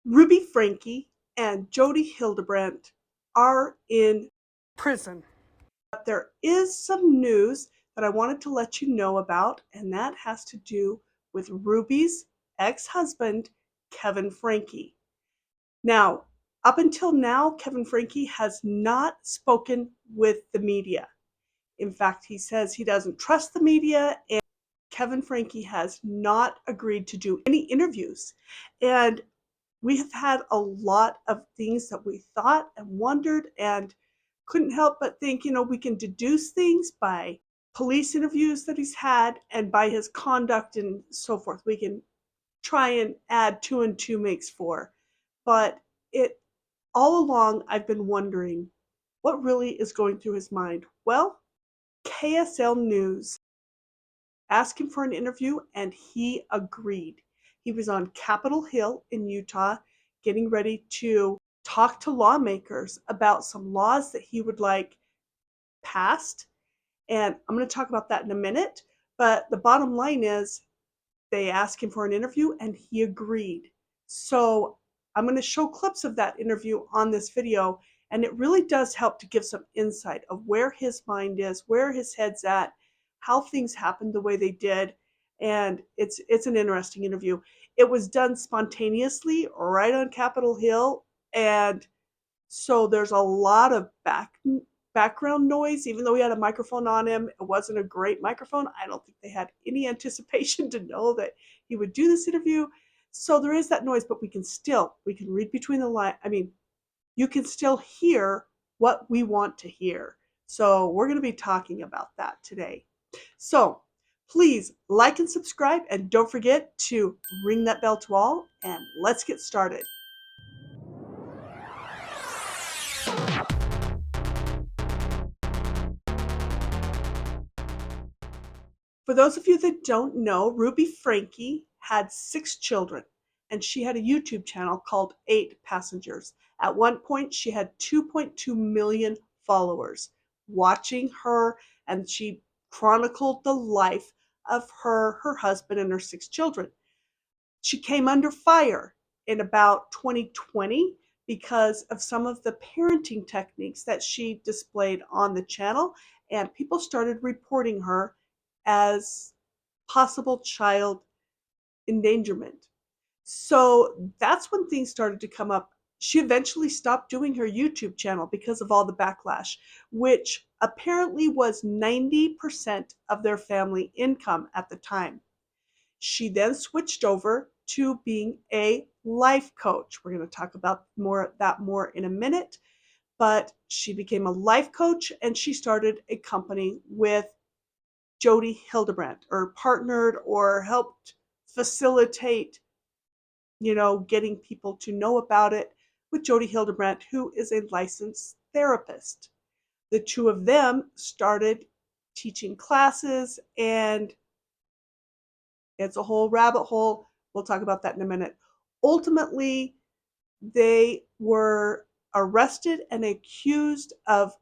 Ruby Franke and jodihildebrandt are in prison. But there is some news that I wanted to let you know about, and that has to do with Ruby's ex-husband, Kevin Franke. Now, up until now, Kevin Franke has not spoken with the media. In fact, he says he doesn't trust the media, and Kevin Franke has not agreed to do any interviews. And we have had a lot of things that we thought and wondered and couldn't help but think, we can deduce things by police interviews that he's had and by his conduct and so forth. We can try and add two and two makes four. But it all along I've been wondering what really is going through his mind. Well, KSL News asked him for an interview and he agreed. He was on Capitol Hill in Utah getting ready to talk to lawmakers about some laws that he would like passed. And I'm going to talk about that in a minute. But the bottom line is they asked him for an interview and he agreed. So I'm going to show clips of that interview on this video. And it really does help to give some insight of where his mind is, where his head's at, how things happened the way they did. And it's an interesting interview. It was done spontaneously right on Capitol Hill. And so there's a lot of background noise, even though he had a microphone on him. It wasn't a great microphone. I don't think they had any anticipation to know that he would do this interview. So there is that noise, but we can read between the lines. I mean, you can still hear what we want to hear. So we're going to be talking about that today. So please like and subscribe, and don't forget to ring that bell to all, and let's get started. For those of you that don't know, Ruby Franke had 6 children, and she had a YouTube channel called 8 Passengers. At one point, she had 2.2 million followers watching her, and she chronicled the life of her husband, and her 6 children. She came under fire in about 2020 because of some of the parenting techniques that she displayed on the channel, and people started reporting her as possible child endangerment. So that's when things started to come up. She eventually stopped doing her YouTube channel because of all the backlash, which apparently was 90% of their family income at the time. She then switched over to being a life coach. We're going to talk about more in a minute, but she became a life coach and she started a company with jodihildebrandt, or partnered or helped facilitate, getting people to know about it with jodihildebrandt, who is a licensed therapist. The two of them started teaching classes, and it's a whole rabbit hole. We'll talk about that in a minute. Ultimately, they were arrested and accused of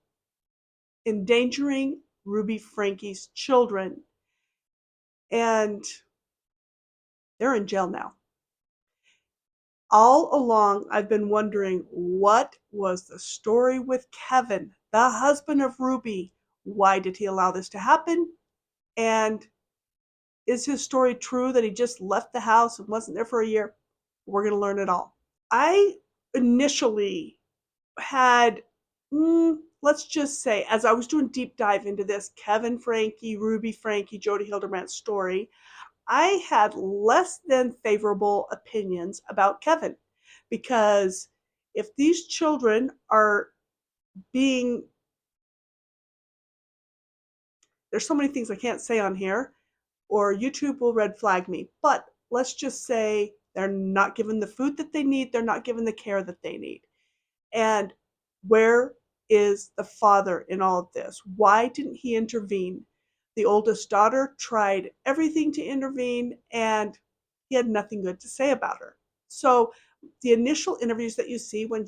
endangering Ruby Franke's children, and they're in jail now. All along, I've been wondering, what was the story with Kevin, the husband of Ruby? Why did he allow this to happen? And is his story true that he just left the house and wasn't there for a year? We're going to learn it all. I initially had, let's just say, as I was doing deep dive into this Kevin Franke, Ruby Franke, jodihildebrandt story, I had less than favorable opinions about Kevin, because if these children are being, there's so many things I can't say on here, or YouTube will red flag me, but let's just say they're not given the food that they need, they're not given the care that they need. And where is the father in all of this? Why didn't he intervene? The oldest daughter tried everything to intervene, and he had nothing good to say about her. So the initial interviews that you see when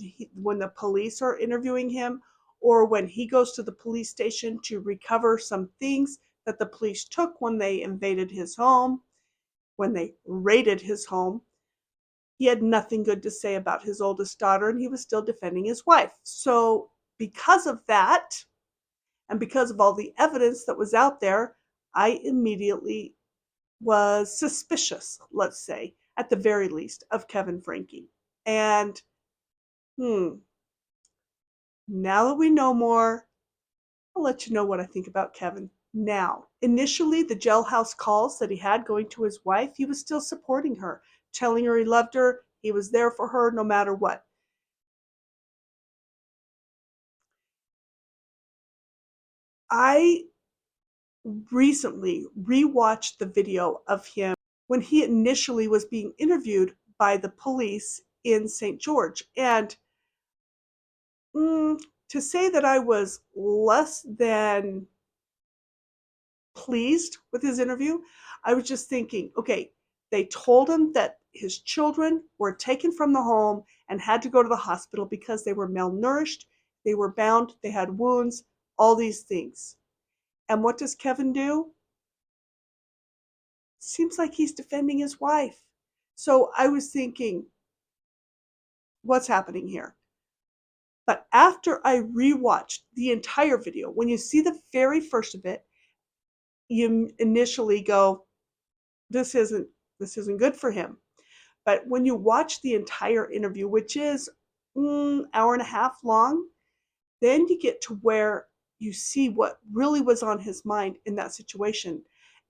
the police are interviewing him, or when he goes to the police station to recover some things that the police took when they invaded his home, when they raided his home, he had nothing good to say about his oldest daughter, and he was still defending his wife. So because of that, and because of all the evidence that was out there, I immediately was suspicious, let's say, at the very least, of Kevin Franke. And now that we know more, I'll let you know what I think about Kevin. Now, initially, the jailhouse calls that he had going to his wife, he was still supporting her, telling her he loved her, he was there for her no matter what. I recently rewatched the video of him when he initially was being interviewed by the police in St. George. And to say that I was less than pleased with his interview, I was just thinking, okay, they told him that his children were taken from the home and had to go to the hospital because they were malnourished, they were bound, they had wounds, all these things. And what does Kevin do? Seems like he's defending his wife. So I was thinking, what's happening here? But after I rewatched the entire video, when you see the very first of it, you initially go, this isn't good for him. But when you watch the entire interview, which is hour and a half long, then you get to where you see what really was on his mind in that situation.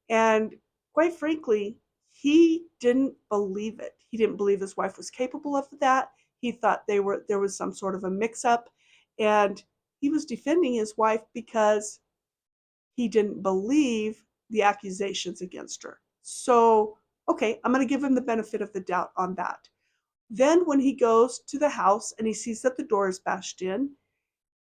And quite frankly, he didn't believe it. He didn't believe his wife was capable of that. He thought there was some sort of a mix-up, and he was defending his wife because he didn't believe the accusations against her. So, okay, I'm going to give him the benefit of the doubt on that. Then when he goes to the house and he sees that the door is bashed in,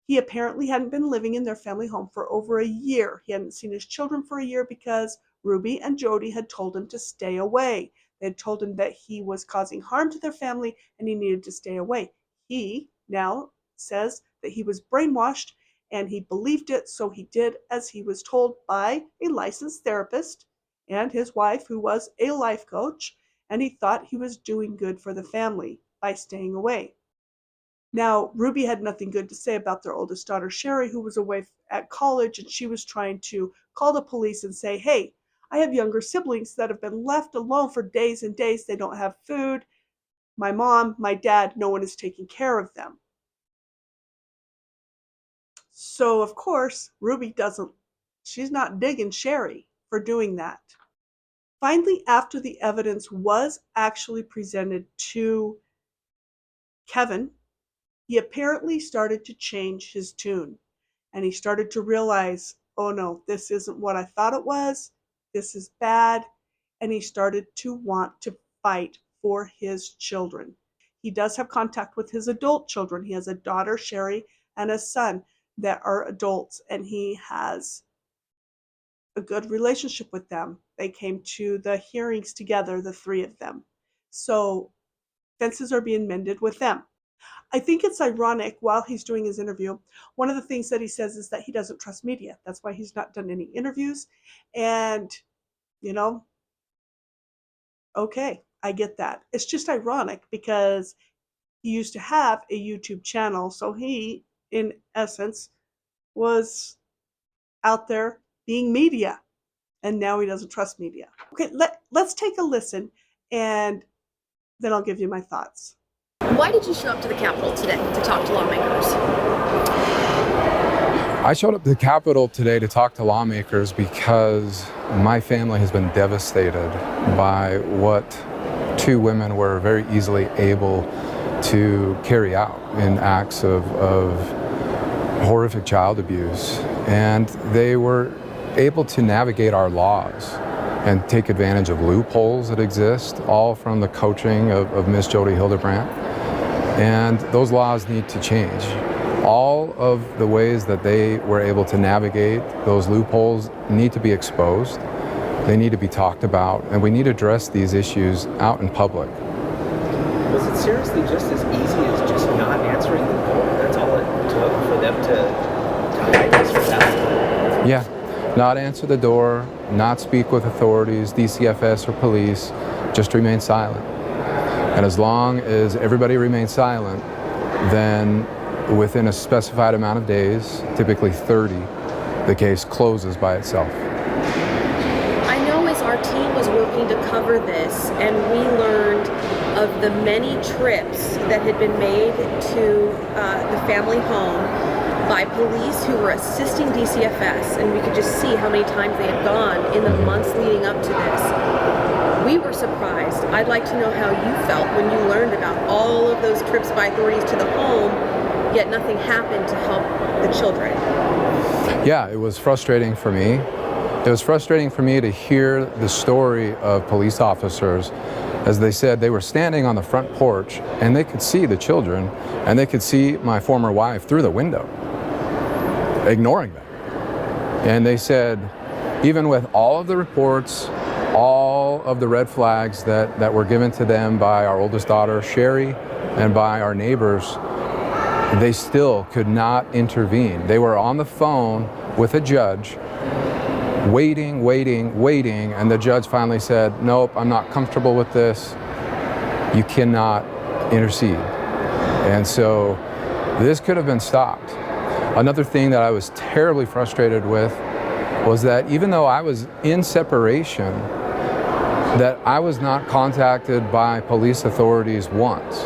he apparently hadn't been living in their family home for over a year. He hadn't seen his children for a year because Ruby and Jody had told him to stay away. They had told him that he was causing harm to their family and he needed to stay away. He now says that he was brainwashed and he believed it, so he did as he was told by a licensed therapist and his wife, who was a life coach, and he thought he was doing good for the family by staying away. Now, Ruby had nothing good to say about their oldest daughter, Sherry, who was away at college, and she was trying to call the police and say, hey, I have younger siblings that have been left alone for days and days. They don't have food. My mom, my dad, no one is taking care of them. So, of course, she's not digging Sherry for doing that. Finally, after the evidence was actually presented to Kevin, he apparently started to change his tune, and he started to realize, oh no, this isn't what I thought it was. This is bad. And he started to want to fight for his children. He does have contact with his adult children. He has a daughter, Sherry, and a son that are adults, and he has a good relationship with them. They came to the hearings together, the three of them. So fences are being mended with them. I think it's ironic, while he's doing his interview, one of the things that he says is that he doesn't trust media. That's why he's not done any interviews. And, okay, I get that. It's just ironic because he used to have a YouTube channel. So he, in essence, was out there being media. And now he doesn't trust media. Okay, let's take a listen, and then I'll give you my thoughts. Why did you show up to the Capitol today to talk to lawmakers? I showed up to the Capitol today to talk to lawmakers because my family has been devastated by what two women were very easily able to carry out in acts of horrific child abuse. And they were able to navigate our laws and take advantage of loopholes that exist, all from the coaching of Miss Jodihildebrandt. And those laws need to change. All of the ways that they were able to navigate those loopholes need to be exposed. They need to be talked about, and we need to address these issues out in public. Was it seriously just as easy as just not answering the phone? That's all it took for them to hide this from that? Yeah, not answer the door, not speak with authorities, DCFS or police, just remain silent. And as long as everybody remains silent, then within a specified amount of days, typically 30, the case closes by itself. I know as our team was working to cover this, and we learned of the many trips that had been made to the family home by police who were assisting DCFS, and we could just see how many times they had gone in the months leading up to this. We were surprised. I'd like to know how you felt when you learned about all of those trips by authorities to the home, yet nothing happened to help the children. Yeah, it was frustrating for me. It was frustrating for me to hear the story of police officers. As they said, they were standing on the front porch and they could see the children and they could see my former wife through the window, ignoring them. And they said, even with all of the reports, all of the red flags that were given to them by our oldest daughter, Sherry, and by our neighbors, they still could not intervene. They were on the phone with a judge, waiting, and the judge finally said, nope, I'm not comfortable with this. You cannot intercede. And so this could have been stopped. Another thing that I was terribly frustrated with was that even though I was in separation, that I was not contacted by police authorities once.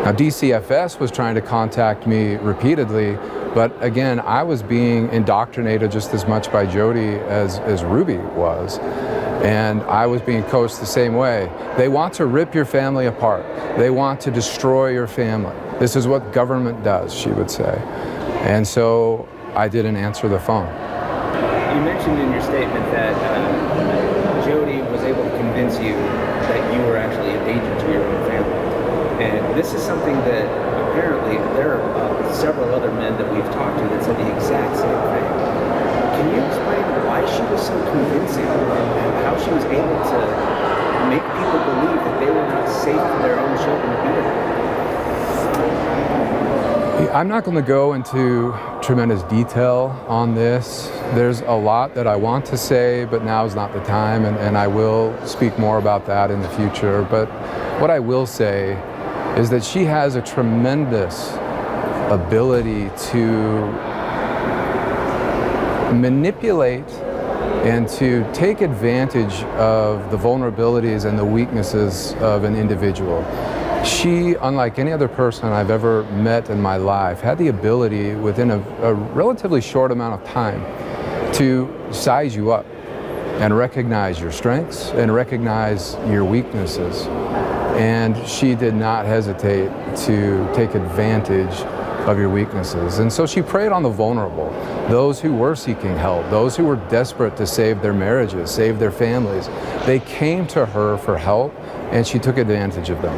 Now, DCFS was trying to contact me repeatedly, but again, I was being indoctrinated just as much by Jody as Ruby was. And I was being coached the same way. They want to rip your family apart. They want to destroy your family. This is what government does, she would say. And so I didn't answer the phone. You mentioned in your statement that Jody was able to convince you that you were actually a danger to your own family. And this is something that apparently there are several other men that we've talked to that said the exact same thing. Can you explain why she was so convincing and how she was able to make people believe that they were not safe for their own children to be there? I'm not going to go into tremendous detail on this. There's a lot that I want to say, but now is not the time, and I will speak more about that in the future. But what I will say is that she has a tremendous ability to manipulate and to take advantage of the vulnerabilities and the weaknesses of an individual. She, unlike any other person I've ever met in my life, had the ability within a relatively short amount of time to size you up and recognize your strengths and recognize your weaknesses. And she did not hesitate to take advantage of your weaknesses. And so she preyed on the vulnerable, those who were seeking help, those who were desperate to save their marriages, save their families. They came to her for help, and she took advantage of them.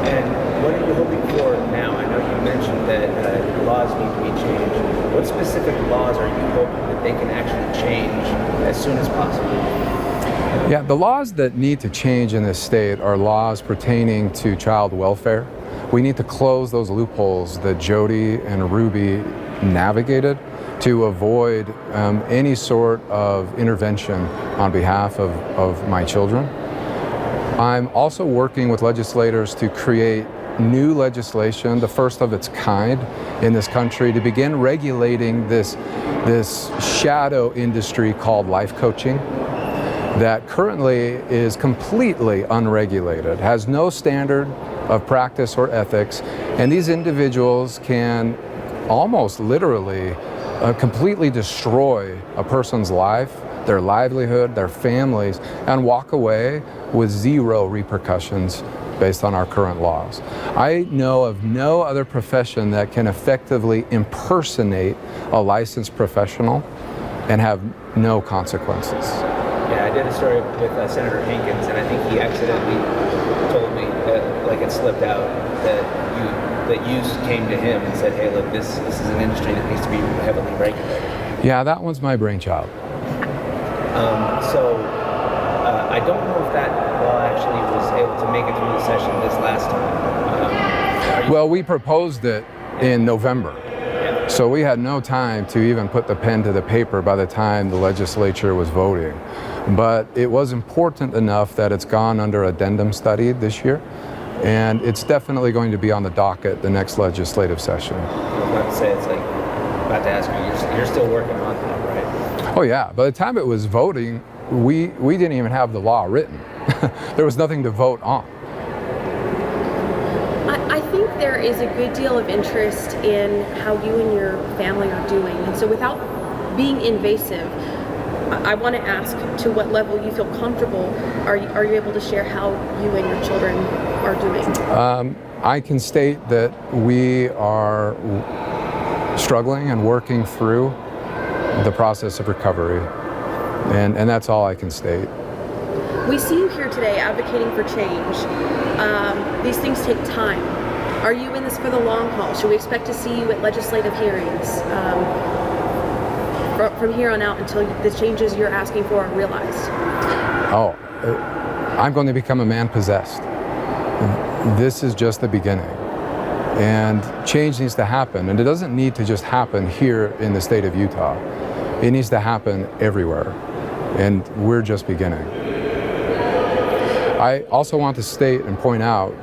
And what are you hoping for now? I know you mentioned that laws need to be changed. What specific laws are you hoping that they can actually change as soon as possible? Yeah, the laws that need to change in this state are laws pertaining to child welfare. We need to close those loopholes that Jody and Ruby navigated to avoid any sort of intervention on behalf of my children. I'm also working with legislators to create new legislation, the first of its kind in this country, to begin regulating this shadow industry called life coaching that currently is completely unregulated, has no standard of practice or ethics, and these individuals can almost literally completely destroy a person's life, their livelihood, their families, and walk away with zero repercussions based on our current laws. I know of no other profession that can effectively impersonate a licensed professional and have no consequences. Yeah, I did a story with Senator Hankins, and I think he accidentally told me that, like, it slipped out that you came to him and said, hey, look, this is an industry that needs to be heavily regulated. Yeah, that one's my brainchild. I don't know if that law actually was able to make it through the session this last time. Well, we proposed it in November. Yeah. So we had no time to even put the pen to the paper by the time the legislature was voting. But it was important enough that it's gone under addendum study this year, and it's definitely going to be on the docket the next legislative session. I was about to say, it's like, about to ask you, you're still working on that, right? Oh yeah, by the time it was voting, we didn't even have the law written. There was nothing to vote on. I think there is a good deal of interest in how you and your family are doing. And so without being invasive, I want to ask to what level you feel comfortable. Are you able to share how you and your children are doing? I can state that we are struggling and working through the process of recovery. And that's all I can state. We see you here today advocating for change. These things take time. Are you in this for the long haul? Should we expect to see you at legislative hearings from here on out until the changes you're asking for are realized? Oh, I'm going to become a man possessed. This is just the beginning. And change needs to happen. And it doesn't need to just happen here in the state of Utah. It needs to happen everywhere. And we're just beginning. I also want to state and point out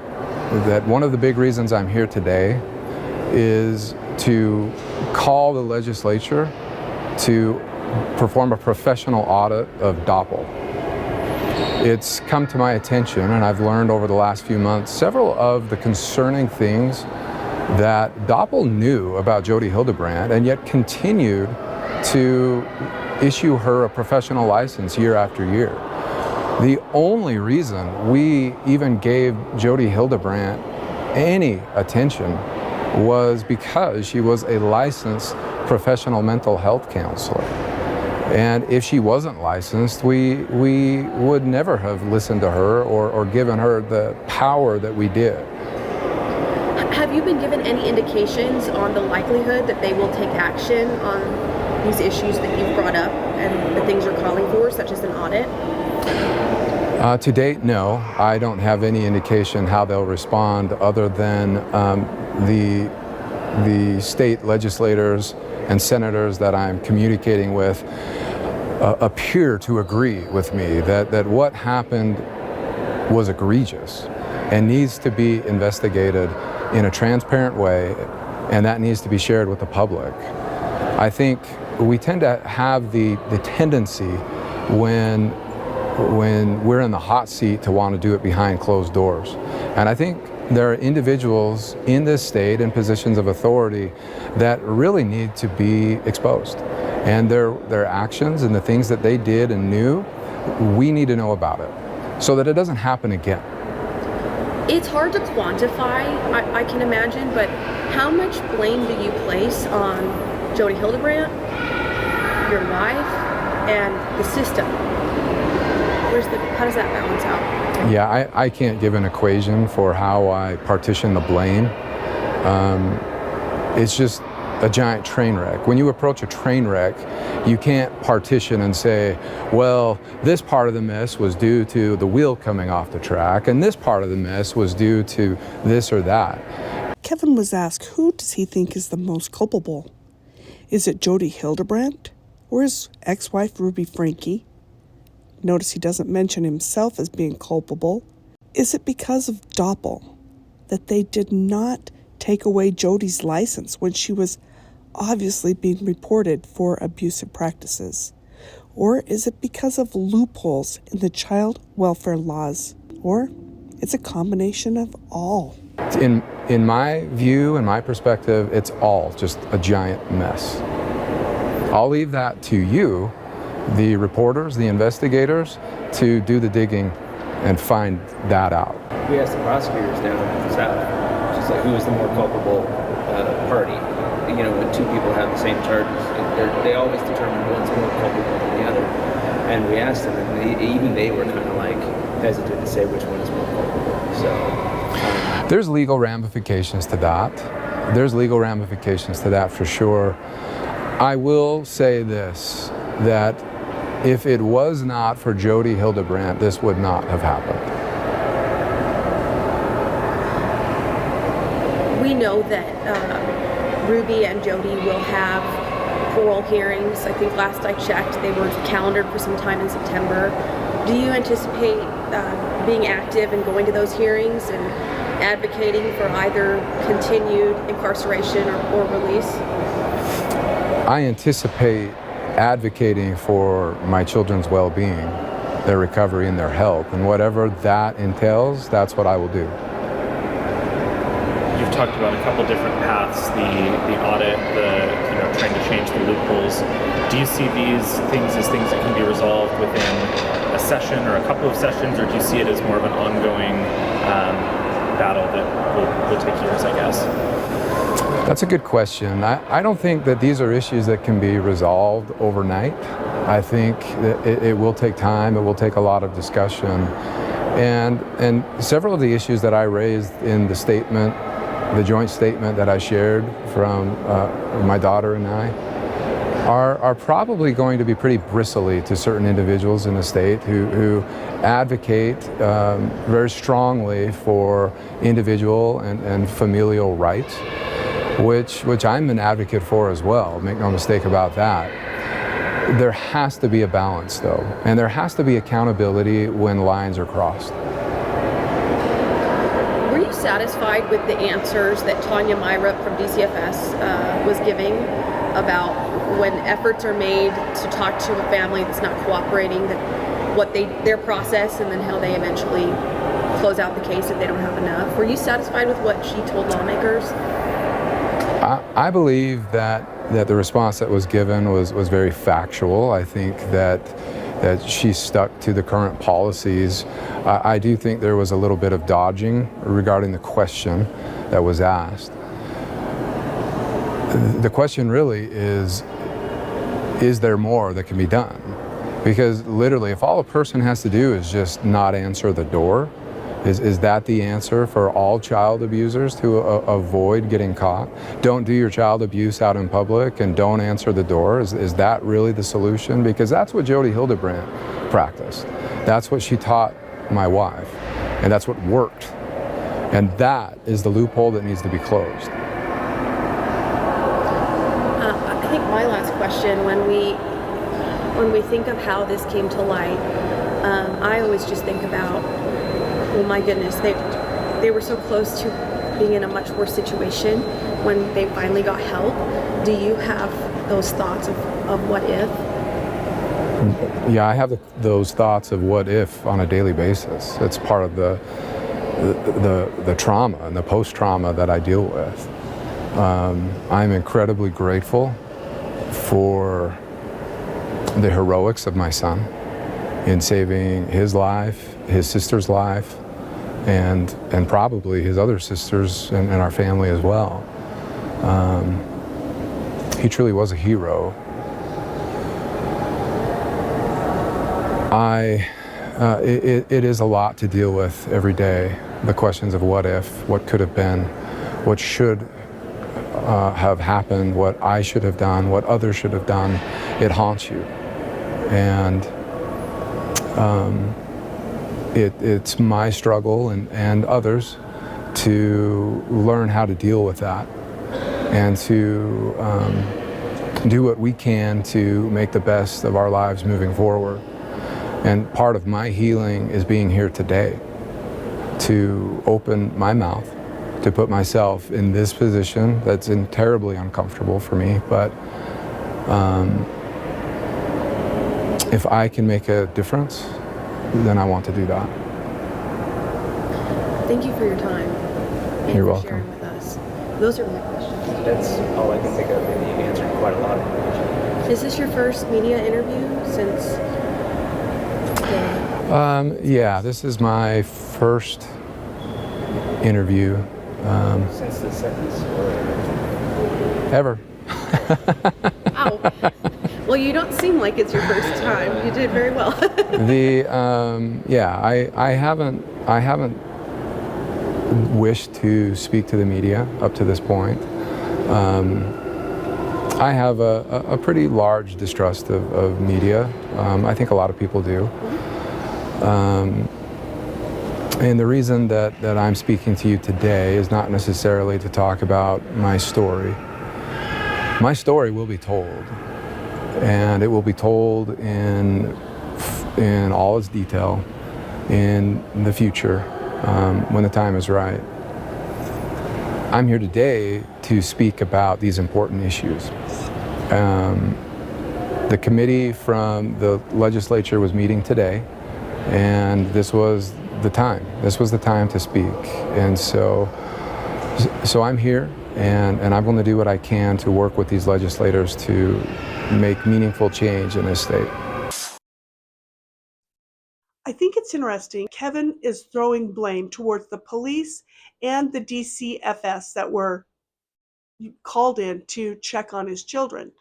that one of the big reasons I'm here today is to call the legislature to perform a professional audit of DOPL. It's come to my attention, and I've learned over the last few months, several of the concerning things that DOPL knew about Jodi Hildebrandt and yet continued to issue her a professional license year after year. The only reason we even gave Jodi Hildebrandt any attention was because she was a licensed professional mental health counselor. And if she wasn't licensed, we would never have listened to her or given her the power that we did. Have you been given any indications on the likelihood that they will take action on these issues that you've brought up and the things you're calling for, such as an audit? To date, no. I don't have any indication how they'll respond other than the state legislators and senators that I'm communicating with appear to agree with me that what happened was egregious and needs to be investigated in a transparent way, and that needs to be shared with the public. I think we tend to have the tendency when we're in the hot seat to want to do it behind closed doors. And I think there are individuals in this state in positions of authority that really need to be exposed. And their actions and the things that they did and knew, we need to know about it so that it doesn't happen again. It's hard to quantify, I can imagine, but how much blame do you place on Jodi Hildebrandt, your wife, and the system? How does that balance out? Yeah, I can't give an equation for how I partition the blame. It's just a giant train wreck. When you approach a train wreck, you can't partition and say, well, this part of the mess was due to the wheel coming off the track, and this part of the mess was due to this or that. Kevin was asked, who does he think is the most culpable? Is it Jodi Hildebrandt or his ex-wife Ruby Franke? Notice he doesn't mention himself as being culpable. Is it because of DOPL that they did not take away Jodi's license when she was obviously being reported for abusive practices? Or is it because of loopholes in the child welfare laws? Or it's a combination of all? In my view and my perspective, it's all just a giant mess. I'll leave that to you, the reporters, the investigators, to do the digging and find that out. We asked the prosecutors down south, just like who is the more culpable party. You know, when two people have the same charges, they always determine one's more culpable than the other. And we asked them, and even they were kind of like hesitant to say which one is more culpable. So there's legal ramifications to that. There's legal ramifications to that for sure. I will say this, that if it was not for Jodi Hildebrandt, this would not have happened. We know that Ruby and Jodi will have parole hearings. I think last I checked, they were calendared for some time in September. Do you anticipate being active and going to those hearings and advocating for either continued incarceration or release? I anticipate advocating for my children's well-being, their recovery and their health, and whatever that entails, that's what I will do. You've talked about a couple different paths, the audit, trying to change the loopholes. Do you see these things as things that can be resolved within a session or a couple of sessions, or do you see it as more of an ongoing battle that will take years, I guess? That's a good question. I don't think that these are issues that can be resolved overnight. I think that it will take time, it will take a lot of discussion. And several of the issues that I raised in the statement, the joint statement that I shared from my daughter and I, are probably going to be pretty bristly to certain individuals in the state who advocate very strongly for individual and familial rights, which I'm an advocate for as well, make no mistake about that. There has to be a balance though, and there has to be accountability when lines are crossed. Were you satisfied with the answers that Tanya Myrup from DCFS was giving about when efforts are made to talk to a family that's not cooperating, their process, and then how they eventually close out the case if they don't have enough? Were you satisfied with what she told lawmakers? I believe that the response that was given was very factual. I think that she stuck to the current policies. I do think there was a little bit of dodging regarding the question that was asked. The question really is there more that can be done? Because literally, if all a person has to do is just not answer the door, is that the answer for all child abusers to avoid getting caught? Don't do your child abuse out in public and don't answer the door. Is that really the solution? Because that's what Jodihildebrandt practiced. That's what she taught my wife. And that's what worked. And that is the loophole that needs to be closed. I think my last question, when we think of how this came to light, I always just think about, oh my goodness, they were so close to being in a much worse situation when they finally got help. Do you have those thoughts of what if? Yeah, I have those thoughts of what if on a daily basis. It's part of the trauma and the post-trauma that I deal with. I'm incredibly grateful for the heroics of my son in saving his life, his sister's life, and probably his other sisters and our family as well. He truly was a hero. It is a lot to deal with every day. The questions of what if, what could have been, what should have happened, what I should have done, what others should have done. It haunts you. And it's my struggle and others to learn how to deal with that and to do what we can to make the best of our lives moving forward. And part of my healing is being here today to open my mouth, to put myself in this position that's terribly uncomfortable for me, but if I can make a difference, then I want to do that. Thank you for your time. And You're for welcome. sharing with us. Those are my questions. That's all I can think of, and you answered quite a lot of questions. Is this your first media interview since Yeah, this is my first interview. Since the sentence? Ever. Wow. Well, you don't seem like it's your first time. You did very well. I haven't wished to speak to the media up to this point. I have a pretty large distrust of media. I think a lot of people do. And the reason that I'm speaking to you today is not necessarily to talk about my story. My story will be told, and it will be told in all its detail in the future when the time is right. I'm here today to speak about these important issues. The committee from the legislature was meeting today, and this was the time. This was the time to speak. And so I'm here, and I'm going to do what I can to work with these legislators to make meaningful change in this state. I think it's interesting. Kevin is throwing blame towards the police and the DCFS that were called in to check on his children.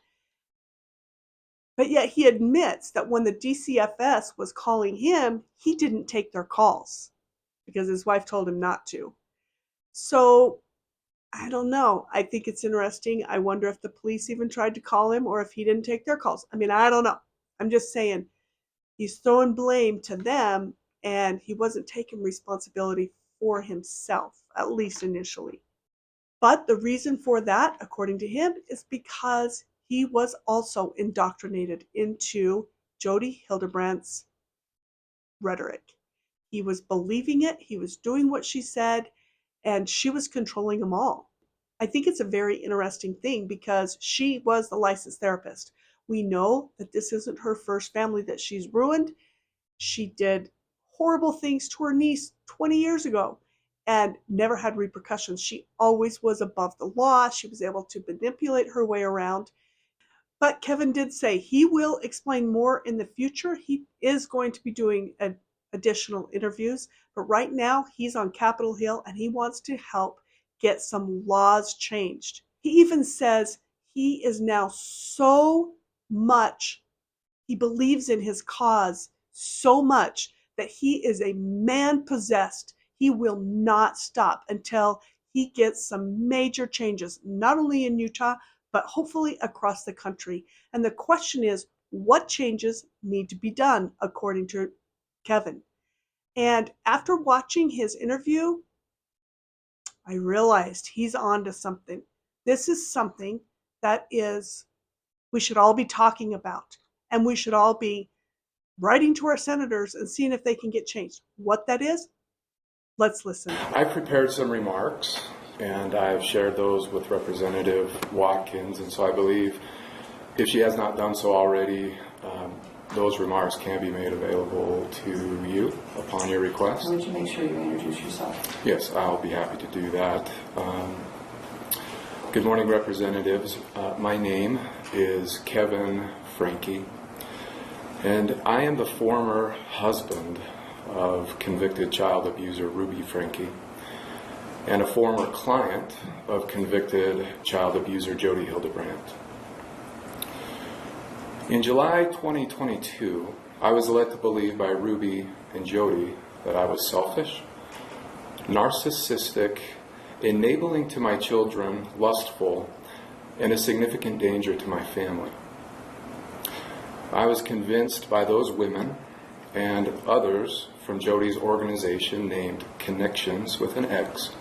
But yet he admits that when the DCFS was calling him, he didn't take their calls because his wife told him not to. So I don't know. I think it's interesting. I wonder if the police even tried to call him or if he didn't take their calls. I mean, I don't know. I'm just saying he's throwing blame to them, and he wasn't taking responsibility for himself, at least initially. But the reason for that, according to him, is because he was also indoctrinated into Jodihildebrandt's rhetoric. He was believing it, he was doing what she said, and she was controlling them all. I think it's a very interesting thing because she was the licensed therapist. We know that this isn't her first family that she's ruined. She did horrible things to her niece 20 years ago and never had repercussions. She always was above the law. She was able to manipulate her way around. But Kevin did say he will explain more in the future. He is going to be doing additional interviews, but right now he's on Capitol Hill and he wants to help get some laws changed. He even says he is now he believes in his cause so much that he is a man possessed. He will not stop until he gets some major changes, not only in Utah, but hopefully across the country. And the question is, what changes need to be done according to Kevin? And after watching his interview, I realized he's on to something. This is something that we should all be talking about, and we should all be writing to our senators and seeing if they can get changed. What that is, let's listen. I prepared some remarks, and I've shared those with Representative Watkins, and so I believe if she has not done so already, those remarks can be made available to you upon your request. Would you make sure you introduce yourself? Yes, I'll be happy to do that. Good morning, Representatives. My name is Kevin Franke, and I am the former husband of convicted child abuser Ruby Franke and a former client of convicted child abuser Jodihildebrandt. In July 2022, I was led to believe by Ruby and Jody that I was selfish, narcissistic, enabling to my children, lustful, and a significant danger to my family. I was convinced by those women and others from Jody's organization named Connections with an X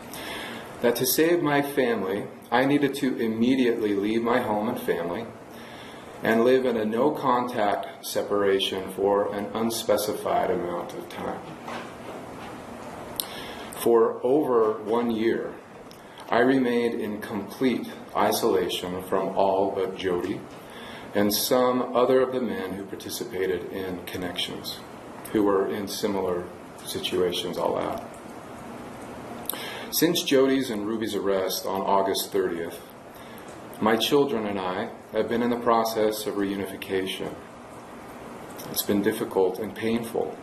that to save my family, I needed to immediately leave my home and family and live in a no-contact separation for an unspecified amount of time. For over 1 year, I remained in complete isolation from all but Jody and some other of the men who participated in Connections, who were in similar situations, I'll add. Since Jody's and Ruby's arrest on August 30th, my children and I have been in the process of reunification. It's been difficult and painful,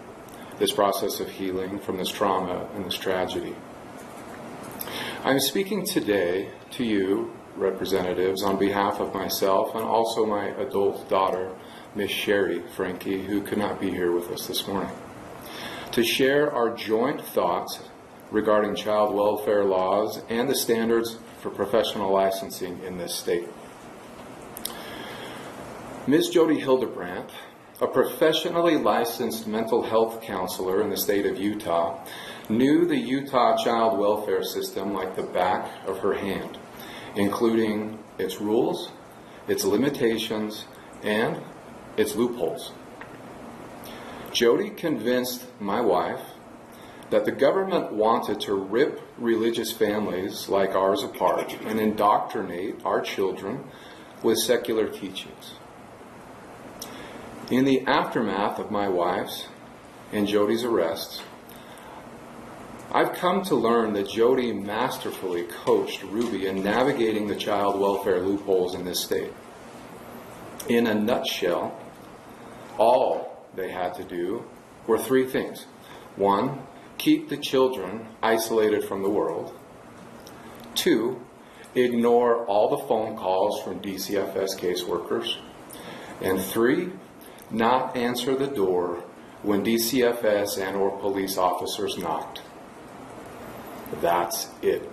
this process of healing from this trauma and this tragedy. I'm speaking today to you, representatives, on behalf of myself and also my adult daughter, Miss Sherry Franke, who could not be here with us this morning, to share our joint thoughts regarding child welfare laws and the standards for professional licensing in this state. Ms. Jodihildebrandt, a professionally licensed mental health counselor in the state of Utah, knew the Utah child welfare system like the back of her hand, including its rules, its limitations, and its loopholes. Jodi convinced my wife that the government wanted to rip religious families like ours apart and indoctrinate our children with secular teachings. In the aftermath of my wife's and Jodi's arrests, I've come to learn that Jodi masterfully coached Ruby in navigating the child welfare loopholes in this state. In a nutshell, all they had to do were three things. One, keep the children isolated from the world. Two, ignore all the phone calls from DCFS caseworkers. And three, not answer the door when DCFS and or police officers knocked. That's it.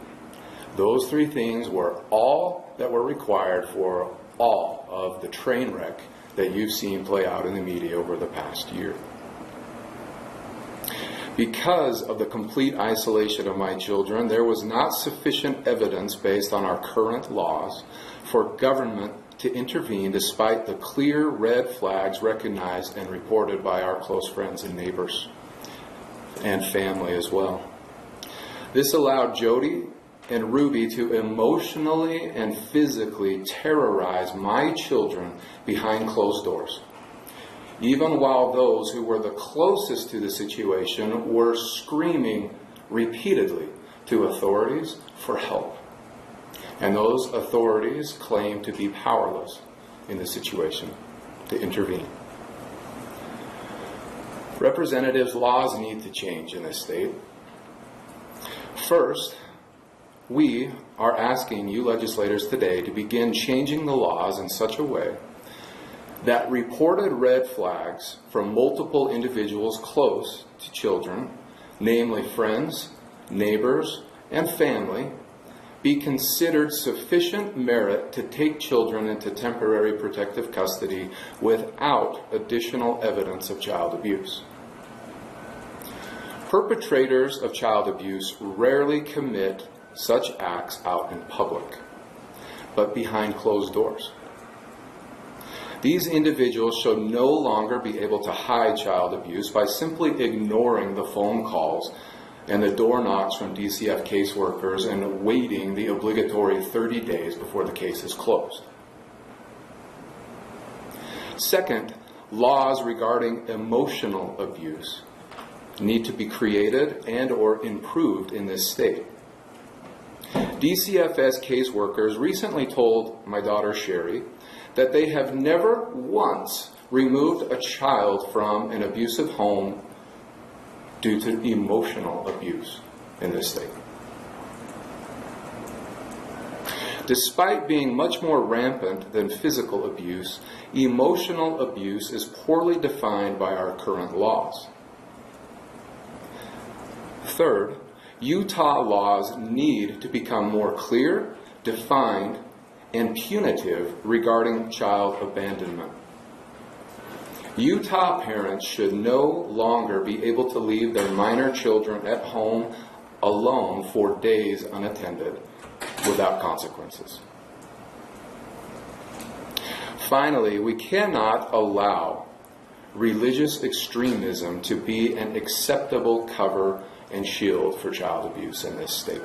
Those three things were all that were required for all of the train wreck that you've seen play out in the media over the past year. Because of the complete isolation of my children, there was not sufficient evidence based on our current laws for government to intervene despite the clear red flags recognized and reported by our close friends and neighbors and family as well. This allowed Jodi and Ruby to emotionally and physically terrorize my children behind closed doors, even while those who were the closest to the situation were screaming repeatedly to authorities for help. And those authorities claimed to be powerless in the situation to intervene. Representatives' laws need to change in this state. First, we are asking you legislators today to begin changing the laws in such a way that reported red flags from multiple individuals close to children, namely friends, neighbors, and family, be considered sufficient merit to take children into temporary protective custody without additional evidence of child abuse. Perpetrators of child abuse rarely commit such acts out in public, but behind closed doors. These individuals should no longer be able to hide child abuse by simply ignoring the phone calls and the door knocks from DCF caseworkers and waiting the obligatory 30 days before the case is closed. Second, laws regarding emotional abuse need to be created and or improved in this state. DCFS caseworkers recently told my daughter Sherry that they have never once removed a child from an abusive home due to emotional abuse in this state. Despite being much more rampant than physical abuse, emotional abuse is poorly defined by our current laws. Third, Utah laws need to become more clear, defined, and punitive regarding child abandonment. Utah parents should no longer be able to leave their minor children at home alone for days unattended without consequences. Finally, we cannot allow religious extremism to be an acceptable cover and shield for child abuse in this state.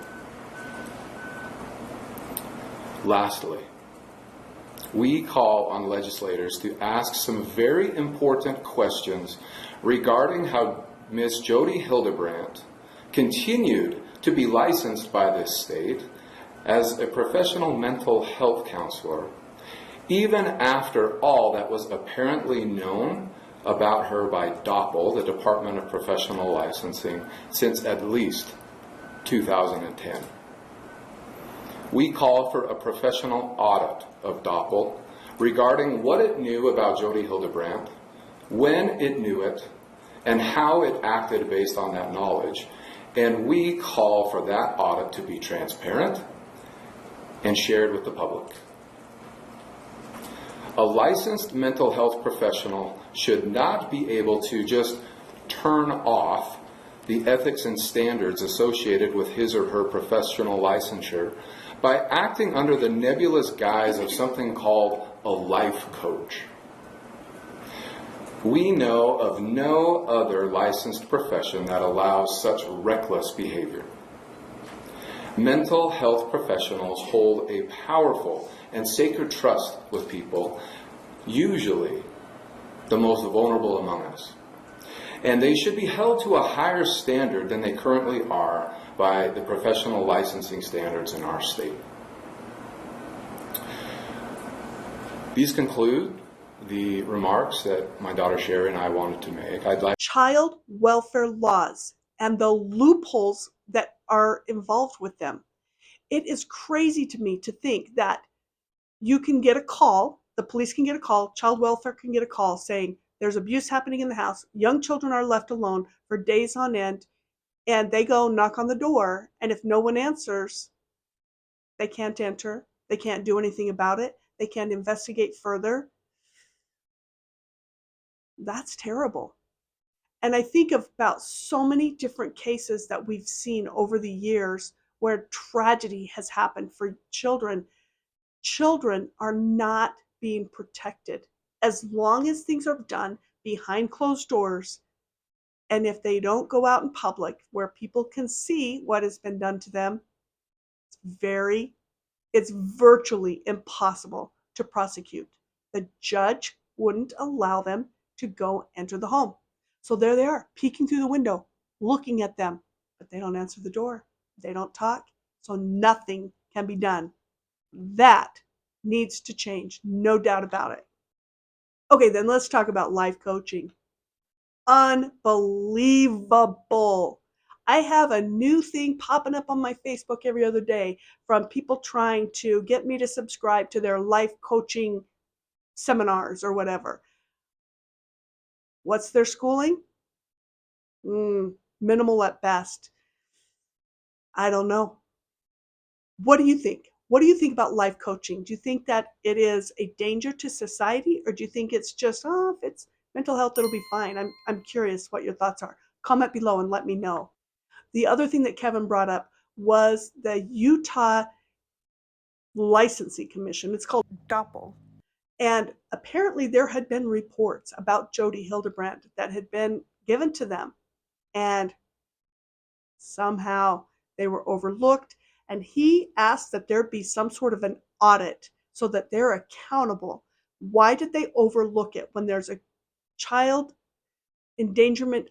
Lastly, we call on legislators to ask some very important questions regarding how Ms. Jodihildebrandt continued to be licensed by this state as a professional mental health counselor, even after all that was apparently known about her by DOPL, the Department of Professional Licensing, since at least 2010. We call for a professional audit of DOPL regarding what it knew about Jodihildebrandt, when it knew it, and how it acted based on that knowledge. And we call for that audit to be transparent and shared with the public. A licensed mental health professional should not be able to just turn off the ethics and standards associated with his or her professional licensure by acting under the nebulous guise of something called a life coach. We know of no other licensed profession that allows such reckless behavior. Mental health professionals hold a powerful and sacred trust with people, usually the most vulnerable among us. And they should be held to a higher standard than they currently are by the professional licensing standards in our state. These conclude the remarks that my daughter Sherry and I wanted to make. I'd like child welfare laws and the loopholes that are involved with them. It is crazy to me to think that you can get a call, the police can get a call, child welfare can get a call saying there's abuse happening in the house, young children are left alone for days on end, and they go knock on the door, and if no one answers, they can't enter, they can't do anything about it, they can't investigate further. That's terrible. And I think about so many different cases that we've seen over the years where tragedy has happened for children. Children are not being protected as long as things are done behind closed doors. And if they don't go out in public where people can see what has been done to them, it's virtually impossible to prosecute. The judge wouldn't allow them to go enter the home. So there they are, peeking through the window, looking at them, but they don't answer the door. They don't talk, so nothing can be done. That needs to change, no doubt about it. Okay, then let's talk about life coaching. Unbelievable. I have a new thing popping up on my Facebook every other day from people trying to get me to subscribe to their life coaching seminars or whatever. What's their schooling? Minimal at best. I don't know. What do you think? What do you think about life coaching? Do you think that it is a danger to society, or do you think it's just, if it's mental health, it'll be fine? I'm curious what your thoughts are. Comment below and let me know. The other thing that Kevin brought up was the Utah Licensing Commission. It's called DOPL. And apparently there had been reports about jodihildebrandt that had been given to them. And somehow they were overlooked. And he asked that there be some sort of an audit so that they're accountable. Why did they overlook it when there's a child endangerment,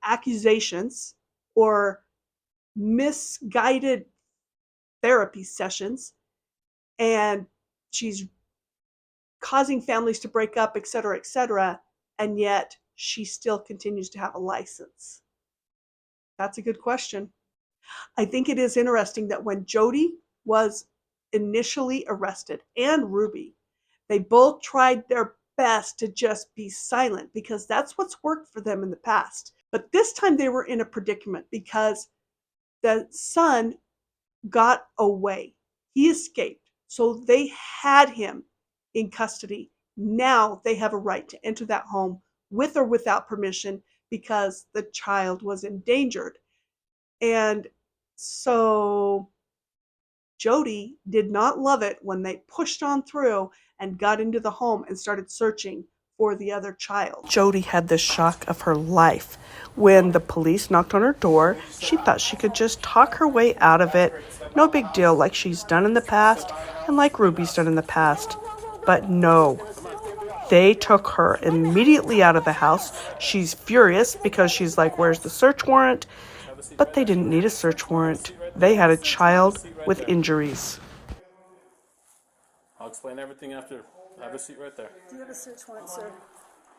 accusations or misguided therapy sessions, and she's causing families to break up, etc., and yet she still continues to have a license? That's a good question. I think it is interesting that when Jodi was initially arrested and Ruby, they both tried their best to just be silent because that's what's worked for them in the past. But this time they were in a predicament because the son got away. He escaped. So they had him in custody. Now they have a right to enter that home with or without permission because the child was endangered. And so Jodi did not love it when they pushed on through and got into the home and started searching for the other child. Jodi had the shock of her life. When the police knocked on her door, she thought she could just talk her way out of it. No big deal, like she's done in the past and like Ruby's done in the past. But no, they took her immediately out of the house. She's furious because she's like, where's the search warrant? But they didn't need a search warrant. They had a child with injuries. I'll explain everything after. Have a seat right there. Do you have a search warrant, sir?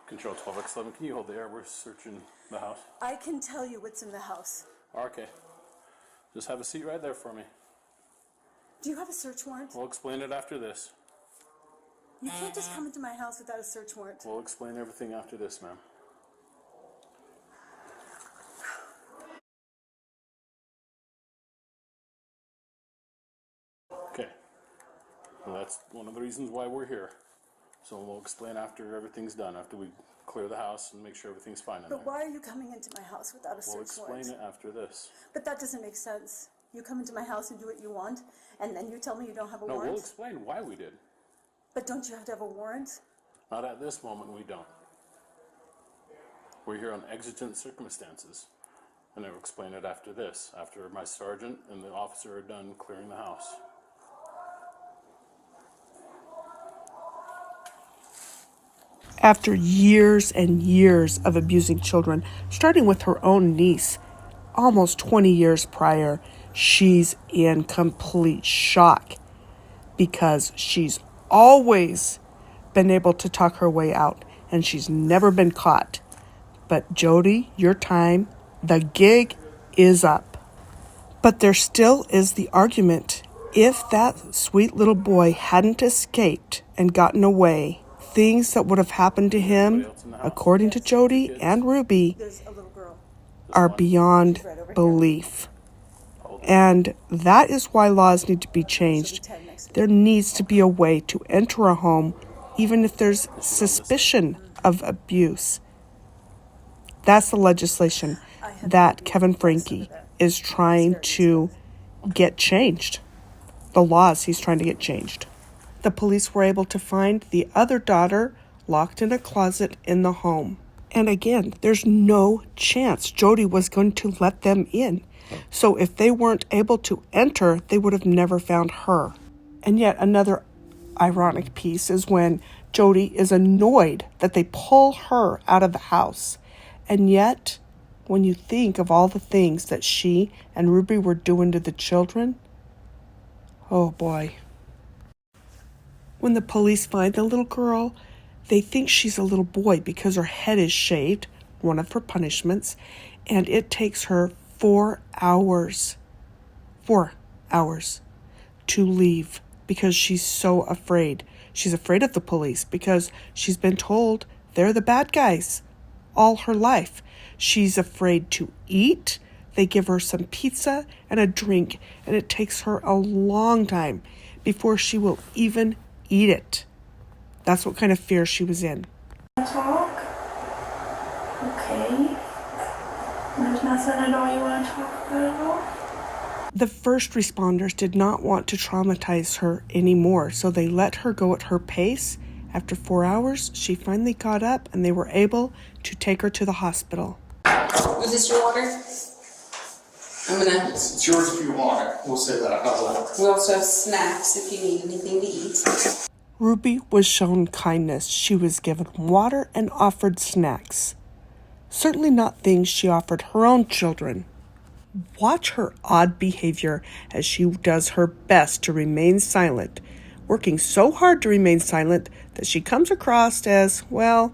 Control 12x11. Can you hold the air? We're searching the house. I can tell you what's in the house. Okay. Just have a seat right there for me. Do you have a search warrant? We'll explain it after this. You can't just come into my house without a search warrant. We'll explain everything after this, ma'am. Okay. Well, that's one of the reasons why we're here. So we'll explain after everything's done, after we clear the house and make sure everything's fine in there. But why are you coming into my house without a We'll search warrant? explain it after this. But that doesn't make sense. You come into my house and do what you want, and then you tell me you don't have a No, warrant? we'll explain why we did. But don't you have to have a warrant? Not at this moment, we don't. We're here on exigent circumstances, and I'll explain it after this, after my sergeant and the officer are done clearing the house. After years and years of abusing children, starting with her own niece, almost 20 years prior, she's in complete shock because she's always been able to talk her way out and she's never been caught. But Jodi, your time, the gig is up. But there still is the argument. If that sweet little boy hadn't escaped and gotten away, things that would have happened to him, according to Jodi and Ruby, There's a little girl. are beyond belief. And that is why laws need to be changed. There needs to be a way to enter a home even if there's suspicion of abuse. That's the legislation that Kevin Franke is trying to get changed. The laws he's trying to get changed. The police were able to find the other daughter locked in a closet in the home. And again, there's no chance Jodi was going to let them in. So if they weren't able to enter, they would have never found her. And yet another ironic piece is when Jodi is annoyed that they pull her out of the house. And yet, when you think of all the things that she and Ruby were doing to the children, oh boy. When the police find the little girl, they think she's a little boy because her head is shaved, one of her punishments, and it takes her 4 hours to leave because she's so afraid. She's afraid of the police because she's been told they're the bad guys all her life. She's afraid to eat. They give her some pizza and a drink, and it takes her a long time before she will even eat it. That's what kind of fear she was in. Talk? Okay. There's nothing at all you want to talk about at all? The first responders did not want to traumatize her anymore, so they let her go at her pace. After 4 hours, she finally got up and they were able to take her to the hospital. Was this your water? It's yours if you want it. We'll say that. How's that? We also have snacks if you need anything to eat. Ruby was shown kindness. She was given water and offered snacks. Certainly not things she offered her own children. Watch her odd behavior as she does her best to remain silent, working so hard to remain silent that she comes across as, well,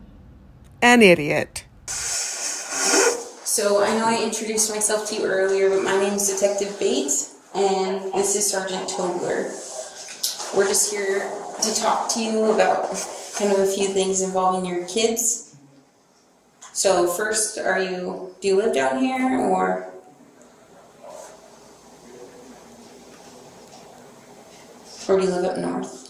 an idiot. So I know I introduced myself to you earlier, but my name is Detective Bates, and this is Sergeant Tobler. We're just here to talk to you about kind of a few things involving your kids. So first, do you live down here, or? Or do you live up north?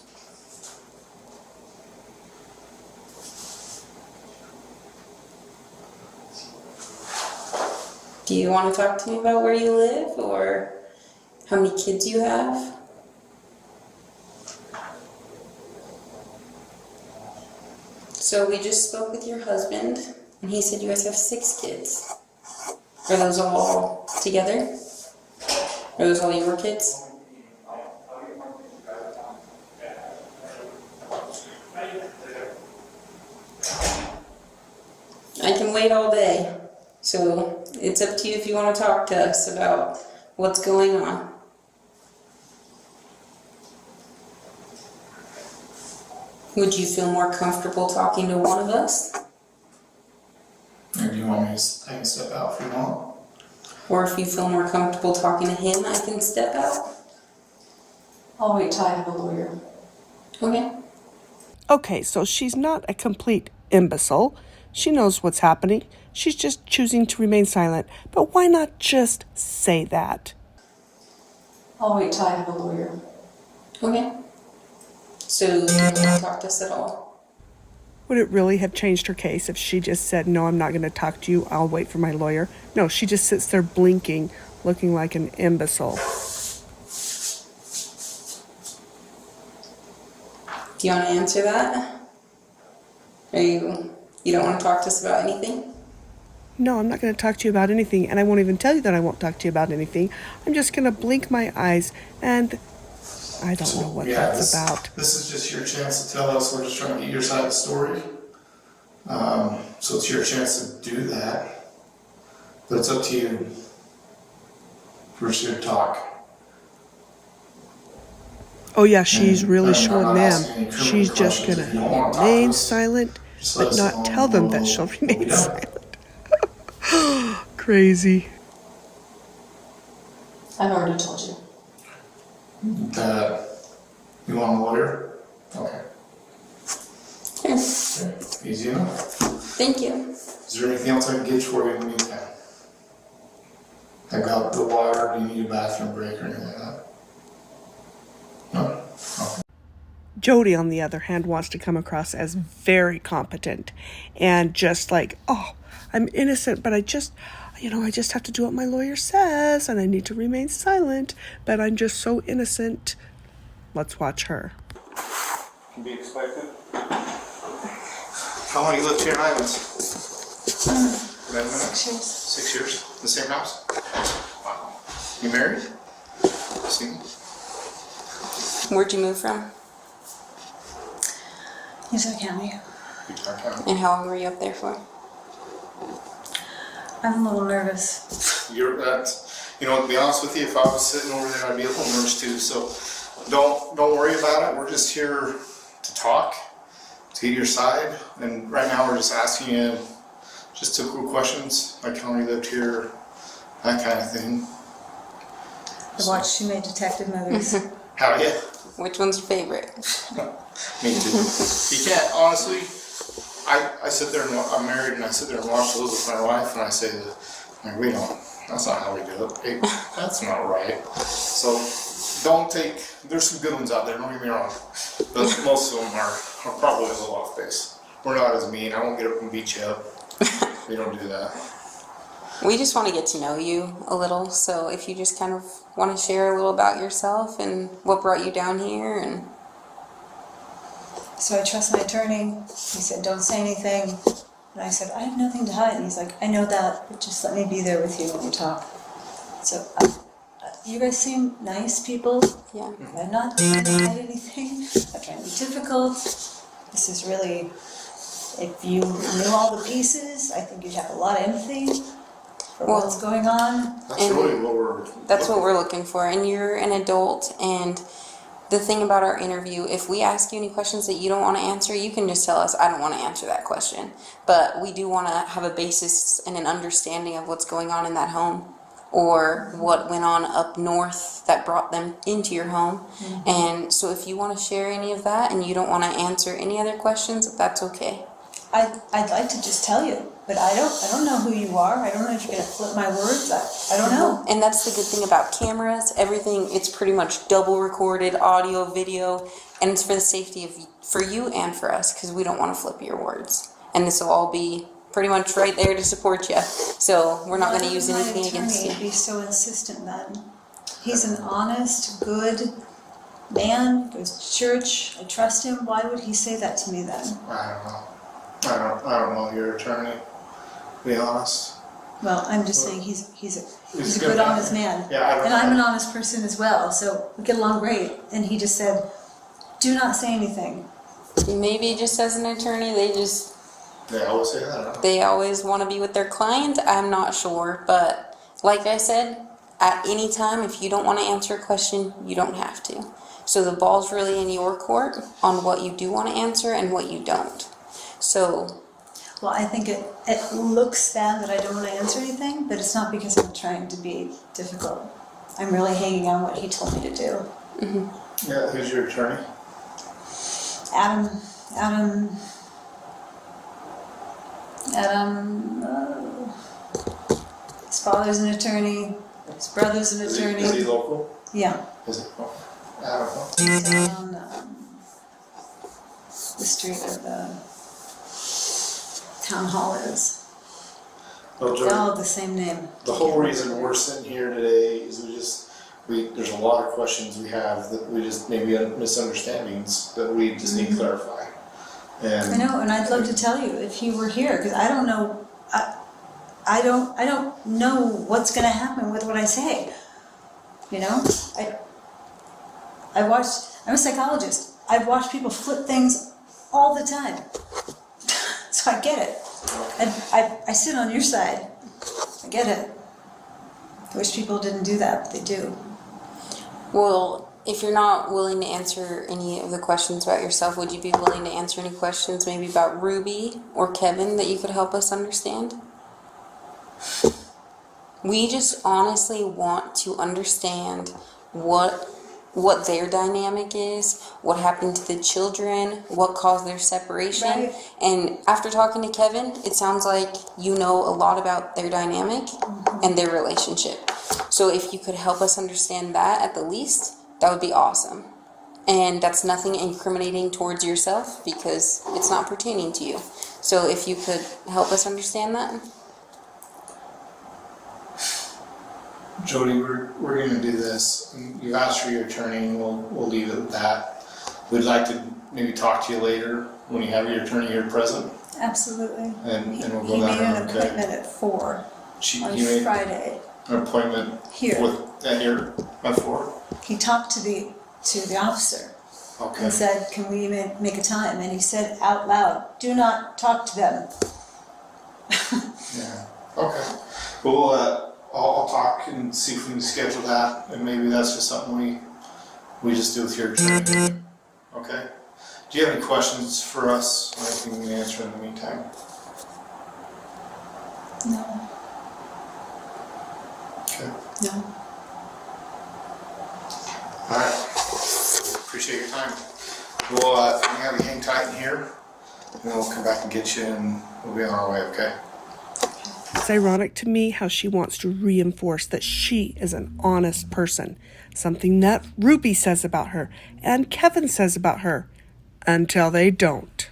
Do you want to talk to me about where you live or how many kids you have? So we just spoke with your husband and he said you guys have 6 kids. Are those all together? Are those all your kids? I can wait all day, so it's up to you if you want to talk to us about what's going on. Would you feel more comfortable talking to one of us? Or do you want me to step out if you want? Or if you feel more comfortable talking to him, I can step out. I'll wait till I have a lawyer. Okay. Okay, so she's not a complete imbecile. She knows what's happening. She's just choosing to remain silent. But why not just say that? I'll wait till I have a lawyer. Okay. So you don't want to talk to us at all? Would it really have changed her case if she just said, no, I'm not going to talk to you, I'll wait for my lawyer? No, she just sits there blinking, looking like an imbecile. Do you want to answer that? You don't want to talk to us about anything? No, I'm not going to talk to you about anything, and I won't even tell you that I won't talk to you about anything. I'm just going to blink my eyes, and I don't know what that's about. This is just your chance to tell us. We're just trying to get your side of the story. So it's your chance to do that. But it's up to you. We're just here to talk. Oh yeah, she's really showing I'm not them. asking any criminal She's just questions. going If you to don't want to talk to remain us, silent, just let but us not know tell them and that we'll- she'll we'll be remain done. silent. Crazy. I've already told you. That you want a lawyer? Okay. Yes. Okay. Easy enough. Thank you. Is there anything else I can get for you in the meantime? I got the water. Do you need a bathroom break or anything like that? No? Okay. Jody, on the other hand, wants to come across as very competent and just like, oh, I'm innocent, but I just have to do what my lawyer says and I need to remain silent, but I'm just so innocent. Let's watch her. Can be expected. How long you lived here in Islands? 6 years. 6 years. The same house? Wow. You married? Single? Where'd you move from? Utah County. Utah County. And how long were you up there for? I'm a little nervous. You're that. To be honest with you, if I was sitting over there, I'd be a little nervous too. So don't worry about it. We're just here to talk, to get your side. And right now, we're just asking you just typical questions, like how long you lived here, that kind of thing. I watched too many detective movies. How yeah? Which one's your favorite? Me too. You can't honestly. I sit there and I'm married, and I sit there and watch those with my wife, and I say, like, we don't. That's not how we do it. Hey, that's not right. So don't take. There's some good ones out there. Don't get me wrong, but most of them are probably a little off base. We're not as mean. I won't get up and beat you up. We don't do that. We just want to get to know you a little, so if you just kind of want to share a little about yourself and what brought you down here. And So I trust my attorney. He said, don't say anything. And I said, I have nothing to hide. And he's like, I know that, but just let me be there with you when you talk. So you guys seem nice people. Yeah. I'm not trying to hide anything. I'm trying to be difficult. This is really, if you knew all the pieces, I think you'd have a lot of empathy for what's going on. That's really what we're. That's what we're looking for. And you're an adult, and the thing about our interview, if we ask you any questions that you don't want to answer, you can just tell us, I don't want to answer that question. But we do want to have a basis and an understanding of what's going on in that home, or what went on up north that brought them into your home. Mm-hmm. And so if you want to share any of that and you don't want to answer any other questions, that's okay. I'd like to just tell you, but I don't know who you are. I don't know if you're gonna flip my words. I don't know. And that's the good thing about cameras. Everything, it's pretty much double recorded, audio, video, and it's for the safety of for you and for us, because we don't want to flip your words. And this will all be pretty much right there to support you. So we're not going to use anything against you. Why would be so insistent then? He's an honest, good man. Goes to church. I trust him. Why would he say that to me then? I don't know. I don't know your attorney, to be honest. Well, I'm just saying he's a good, honest man. Yeah, and I'm an honest person as well, so we get along great. And he just said, do not say anything. Maybe just as an attorney, They always say that, huh? They always want to be with their client. I'm not sure, but like I said, at any time, if you don't want to answer a question, you don't have to. So the ball's really in your court on what you do want to answer and what you don't. So, well, I think it looks bad that I don't want to answer anything, but it's not because I'm trying to be difficult. I'm really hanging on what he told me to do. Mm-hmm. Yeah, who's your attorney? Adam, his father's an attorney, his brother's an attorney. Is he local? Yeah. Is it? Oh, I don't know. He's on the street where the town hall is. Well, They all have the same name. the whole reason we're sitting here today is there's a lot of questions we have that we just maybe misunderstandings that we just need to clarify. And I know, and I'd love to tell you if you were here, because I don't know. I don't know what's going to happen with what I say. You know, I'm a psychologist. I've watched people flip things all the time. So I get it. I sit on your side. I get it. I wish people didn't do that, but they do. Well, if you're not willing to answer any of the questions about yourself, would you be willing to answer any questions maybe about Ruby or Kevin that you could help us understand? We just honestly want to understand what their dynamic is, what happened to the children, what caused their separation. Right. And after talking to Kevin, it sounds like you know a lot about their dynamic and their relationship. So if you could help us understand that at the least, that would be awesome. And that's nothing incriminating towards yourself because it's not pertaining to you. So if you could help us understand that. Jody, we're going to do this. You asked for your attorney, and we'll leave it at that. We'd like to maybe talk to you later when you have your attorney here present. Absolutely. And we'll go He down made an there, okay? appointment at 4 He on made Friday. an appointment Here. here at 4. He talked to the officer Okay. and said, "Can we make a time?" And he said out loud, "Do not talk to them." Yeah. Okay. Well, I'll talk and see if we can schedule that, and maybe that's just something we just do with your attorney. Okay. Do you have any questions for us? Anything we can answer in the meantime? No. Okay. No. All right. Appreciate your time. We'll have you hang tight in here, and then we'll come back and get you, and we'll be on our way. Okay. It's ironic to me how she wants to reinforce that she is an honest person, something that Ruby says about her and Kevin says about her, until they don't.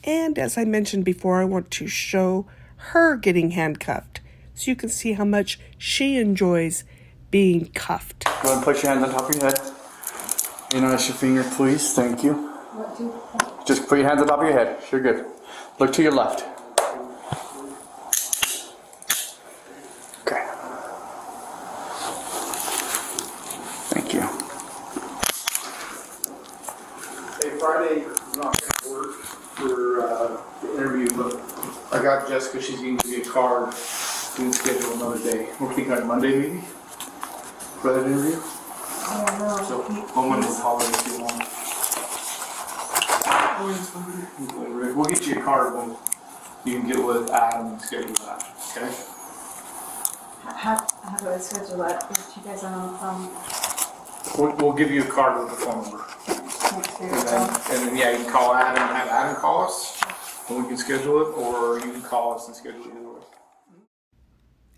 And as I mentioned before, I want to show her getting handcuffed so you can see how much she enjoys being cuffed. Go ahead and put your hands on top of your head. And ice your finger, please. Thank you. Just put your hands on top of your head. You're good. Look to your left. Okay. Thank you. Hey, Friday is not going to work for the interview, but I got Jessica. She's going to give me a card. We can schedule another day. We're thinking like Monday, maybe, for that interview. I don't know. So, on Monday's holiday if you want. We'll get you a card when you can get with Adam and schedule that. Okay? How do I schedule that? If you guys are on the phone. We'll give you a card with the phone number. And then yeah, you can call Adam and have Adam call us, and we can schedule it, or you can call us and schedule it either way.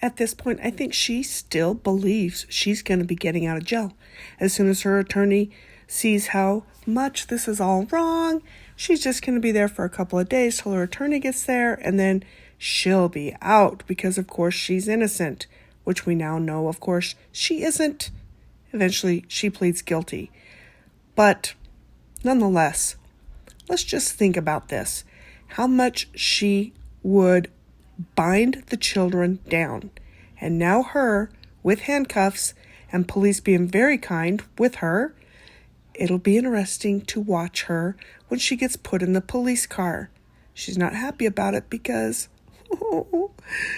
At this point, I think she still believes she's going to be getting out of jail. As soon as her attorney sees how much this is all wrong, she's just going to be there for a couple of days till her attorney gets there, and then she'll be out because, of course, she's innocent, which we now know, of course, she isn't. Eventually, she pleads guilty. But nonetheless, let's just think about this. How much she would bind the children down. And now her, with handcuffs and police being very kind with her, it'll be interesting to watch her when she gets put in the police car. She's not happy about it because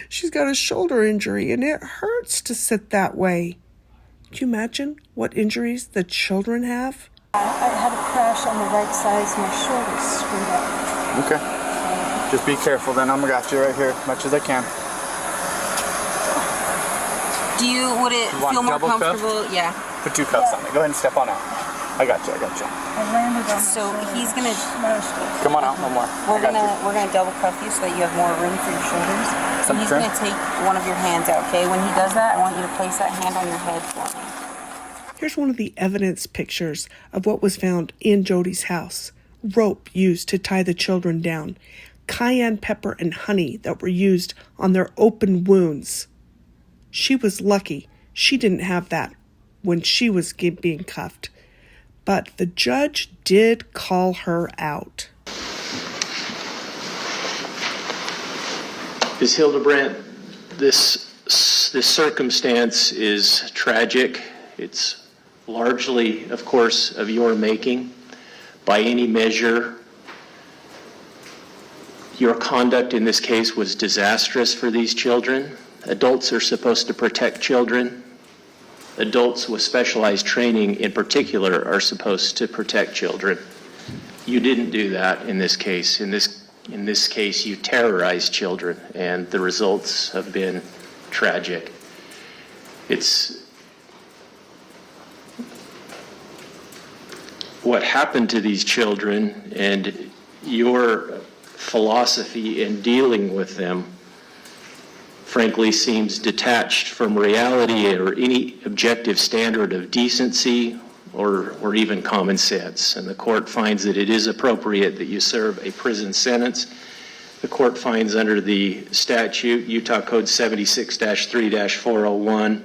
she's got a shoulder injury and it hurts to sit that way. Can you imagine what injuries the children have? I had a crash on the right side, so my shoulder's screwed up. Okay. Just be careful then. I'm gonna got you right here as much as I can. Would it feel more comfortable? Yeah. Put 2 cuffs on me. Go ahead and step on out. I got you. I landed on So he's gonna. Come on out, no more. We're gonna double cuff you so that you have more room for your shoulders. So he's gonna take one of your hands out. Okay. When he does that, I want you to place that hand on your head for me. Here's one of the evidence pictures of what was found in Jody's house. Rope used to tie the children down. Cayenne pepper and honey that were used on their open wounds. She was lucky she didn't have that when she was being cuffed. But the judge did call her out. Ms. Hildebrandt, this circumstance is tragic. It's largely, of course, of your making. By any measure, your conduct in this case was disastrous for these children. Adults are supposed to protect children. Adults with specialized training in particular are supposed to protect children. You didn't do that in this case. In this case, you terrorized children, and the results have been tragic. It's what happened to these children, and your philosophy in dealing with them, frankly, seems detached from reality or any objective standard of decency or even common sense. And the court finds that it is appropriate that you serve a prison sentence. The court finds under the statute, Utah Code 76-3-401,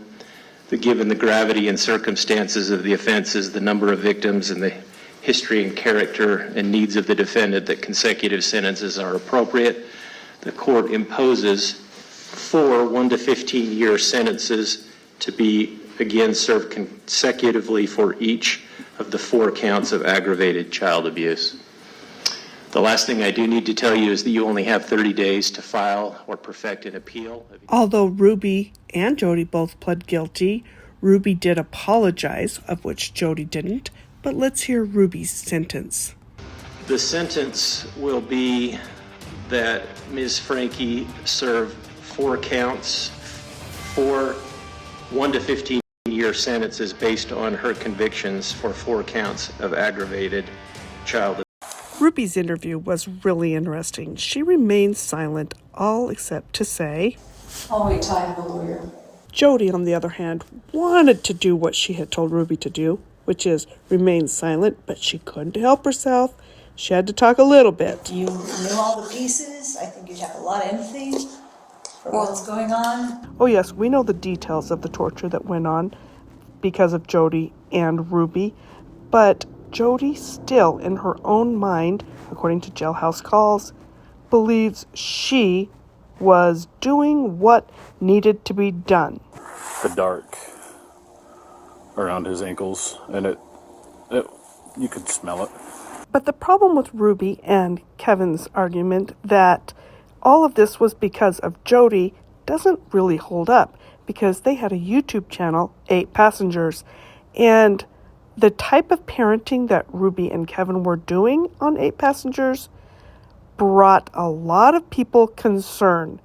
that given the gravity and circumstances of the offenses, the number of victims, and the history and character and needs of the defendant, that consecutive sentences are appropriate. The court imposes 4 1 to 15-year sentences to be again served consecutively for each of the 4 counts of aggravated child abuse. The last thing I do need to tell you is that you only have 30 days to file or perfect an appeal. Although Ruby and Jody both pled guilty, Ruby did apologize, of which Jody didn't. But let's hear Ruby's sentence. The sentence will be that Ms. Franke serve 4 counts, 4 1 to 15-year sentences based on her convictions for 4 counts of aggravated child abuse. Ruby's interview was really interesting. She remained silent, all except to say, I'll wait till I have a lawyer. Jody, on the other hand, wanted to do what she had told Ruby to do, which is remain silent, but she couldn't help herself. She had to talk a little bit. If you knew all the pieces, I think you'd have a lot of empathy for what's going on. Oh yes, we know the details of the torture that went on because of Jody and Ruby, but Jody still, in her own mind, according to Jailhouse Calls, believes she was doing what needed to be done. The dark around his ankles, and it you could smell it. But the problem with Ruby and Kevin's argument that all of this was because of Jody doesn't really hold up, because they had a YouTube channel, 8 Passengers, and the type of parenting that Ruby and Kevin were doing on 8 Passengers brought a lot of people concern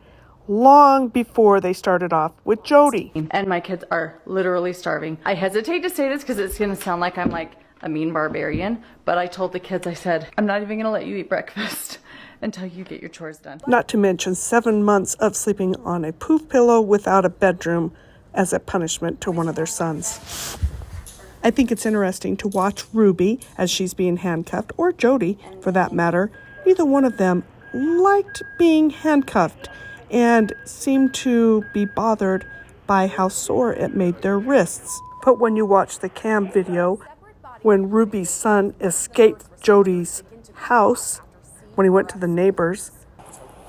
long before they started off with Jody. And my kids are literally starving. I hesitate to say this because it's going to sound like I'm like a mean barbarian, but I told the kids, I said, I'm not even going to let you eat breakfast until you get your chores done. Not to mention 7 months of sleeping on a poof pillow without a bedroom as a punishment to one of their sons. I think it's interesting to watch Ruby as she's being handcuffed, or Jody for that matter. Neither one of them liked being handcuffed and seemed to be bothered by how sore it made their wrists. But when you watch the cam video, when Ruby's son escaped Jody's house, when he went to the neighbors,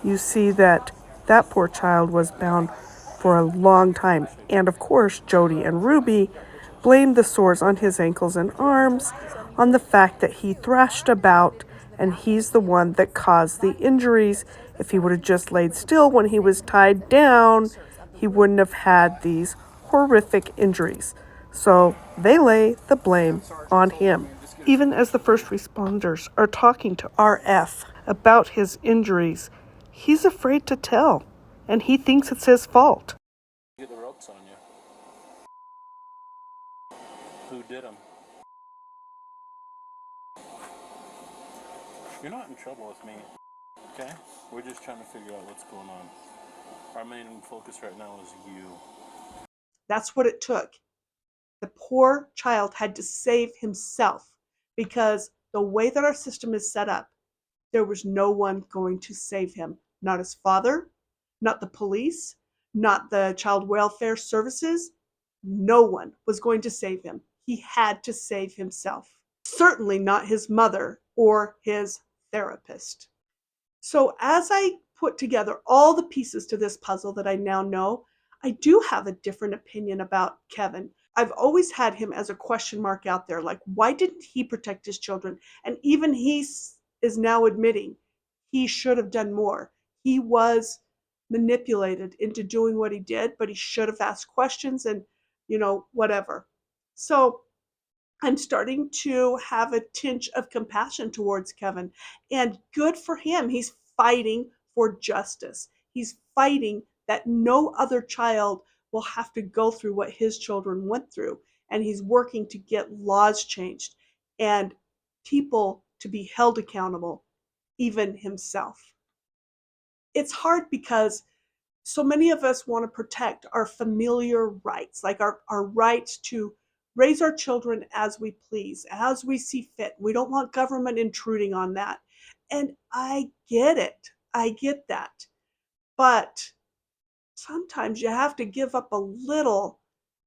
you see that that poor child was bound for a long time. And of course, Jody and Ruby blamed the sores on his ankles and arms on the fact that he thrashed about and he's the one that caused the injuries. If he would have just laid still when he was tied down, he wouldn't have had these horrific injuries. So they lay the blame on him. Even as the first responders are talking to RF about his injuries, he's afraid to tell, and he thinks it's his fault. Get the ropes on you. Who did them? You're not in trouble with me, okay? We're just trying to figure out what's going on. Our main focus right now is you. That's what it took. The poor child had to save himself because the way that our system is set up, there was no one going to save him. Not his father, not the police, not the child welfare services. no one was going to save him. He had to save himself. Certainly not his mother or his therapist. So as I put together all the pieces to this puzzle that I now know, I do have a different opinion about Kevin. I've always had him as a question mark out there, like, why didn't he protect his children? And even he is now admitting he should have done more. He was manipulated into doing what he did, but he should have asked questions and, whatever. So I'm starting to have a tinge of compassion towards Kevin, and good for him. He's fighting for justice. He's fighting that no other child will have to go through what his children went through, and he's working to get laws changed and people to be held accountable, even himself. It's hard because so many of us want to protect our familiar rights, like our rights to raise our children as we please, as we see fit. We don't want government intruding on that. And I get it. I get that. But sometimes you have to give up a little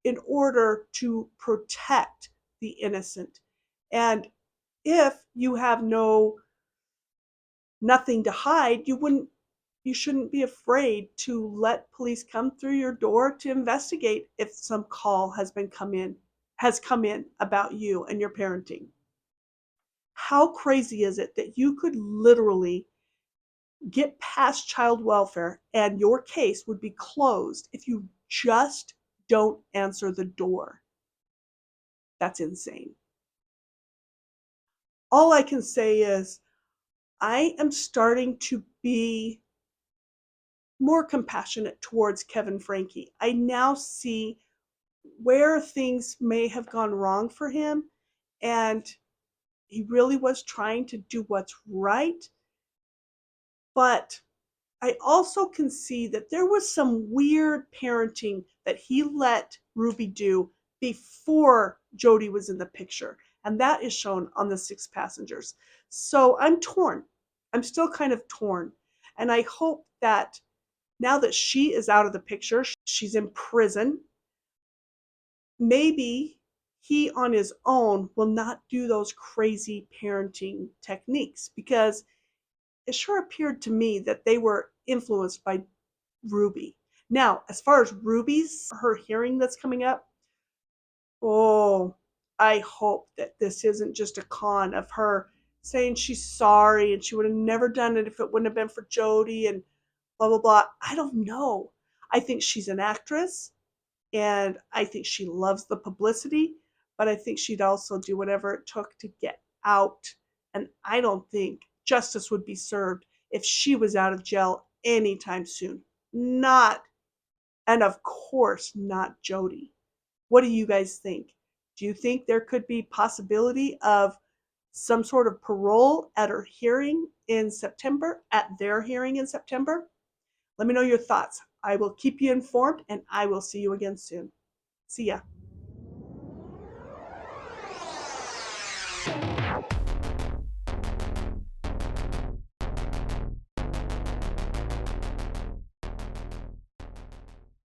in order to protect the innocent. And if you have nothing to hide, you shouldn't be afraid to let police come through your door to investigate if some call has come in about you and your parenting. How crazy is it that you could literally get past child welfare and your case would be closed if you just don't answer the door? That's insane. All I can say is I am starting to be more compassionate towards Kevin Franke. I now see where things may have gone wrong for him, and he really was trying to do what's right. But I also can see that there was some weird parenting that he let Ruby do before Jodi was in the picture, and that is shown on the 6 passengers. So I'm torn. I'm still kind of torn, and I hope that now that she is out of the picture, she's in prison, maybe he on his own will not do those crazy parenting techniques, because it sure appeared to me that they were influenced by Ruby. Now, as far as her hearing that's coming up, oh, I hope that this isn't just a con of her saying she's sorry and she would have never done it if it wouldn't have been for Jodi and blah, blah, blah. I don't know. I think she's an actress, and I think she loves the publicity, but I think she'd also do whatever it took to get out. And I don't think justice would be served if she was out of jail anytime soon. Not, and of course, not Jodi. What do you guys think? Do you think there could be possibility of some sort of parole at her hearing in September, at their hearing in September? Let me know your thoughts. I will keep you informed, and I will see you again soon. See ya.